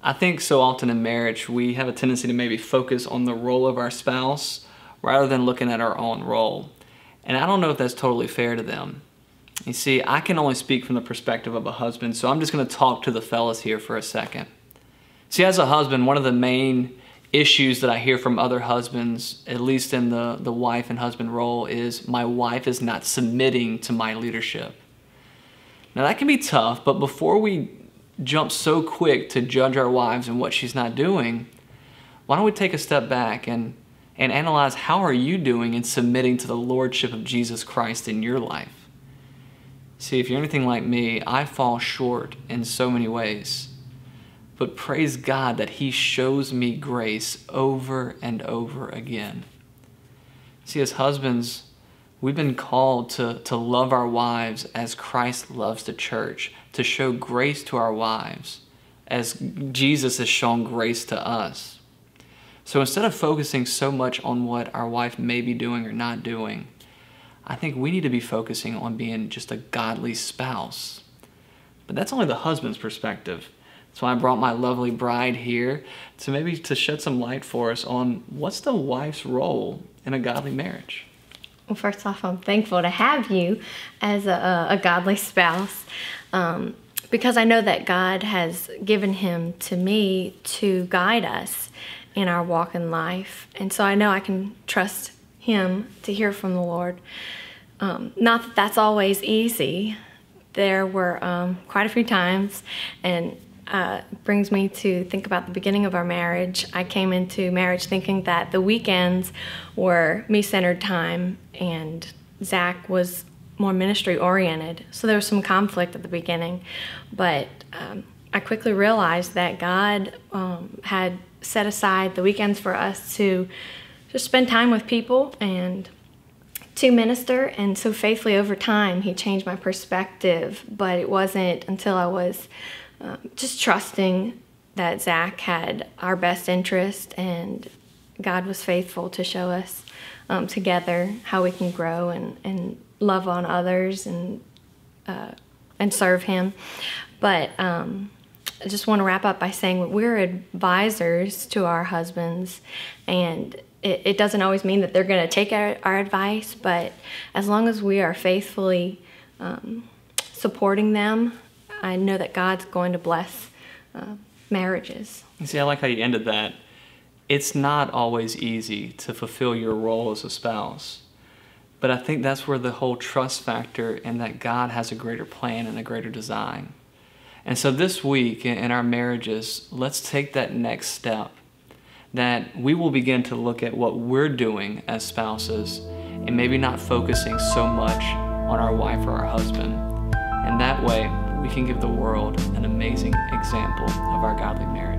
I think so often in marriage, we have a tendency to maybe focus on the role of our spouse rather than looking at our own role. And I don't know if that's totally fair to them. You see, I can only speak from the perspective of a husband, so I'm just going to talk to the fellas here for a second. See, as a husband, one of the main issues that I hear from other husbands, at least in the wife and husband role, is my wife is not submitting to my leadership. Now that can be tough, but before we jump so quick to judge our wives and what she's not doing, why don't we take a step back and analyze how are you doing in submitting to the lordship of Jesus Christ in your life? See, if you're anything like me, I fall short in so many ways. But praise God that He shows me grace over and over again. See, as husbands, we've been called to love our wives as Christ loves the church, to show grace to our wives as Jesus has shown grace to us. So instead of focusing so much on what our wife may be doing or not doing, I think we need to be focusing on being just a godly spouse. But that's only the husband's perspective. So I brought my lovely bride here to shed some light for us on what's the wife's role in a godly marriage. Well, first off, I'm thankful to have you as a godly spouse because I know that God has given him to me to guide us in our walk in life. And so I know I can trust him to hear from the Lord. Not that that's always easy. There were quite a few times, and brings me to think about the beginning of our marriage. I came into marriage thinking that the weekends were me-centered time and Zack was more ministry-oriented. So there was some conflict at the beginning, but I quickly realized that God had set aside the weekends for us to just spend time with people and to minister, and so faithfully over time he changed my perspective. But it wasn't until I was just trusting that Zack had our best interest, and God was faithful to show us together how we can grow and love on others and serve him. But I just want to wrap up by saying we're advisors to our husbands, and it doesn't always mean that they're going to take our advice, but as long as we are faithfully supporting them, I know that God's going to bless marriages. You see, I like how you ended that. It's not always easy to fulfill your role as a spouse, but I think that's where the whole trust factor and that God has a greater plan and a greater design. And so this week in our marriages, let's take that next step, that we will begin to look at what we're doing as spouses and maybe not focusing so much on our wife or our husband. And that way, we can give the world an amazing example of our godly marriage.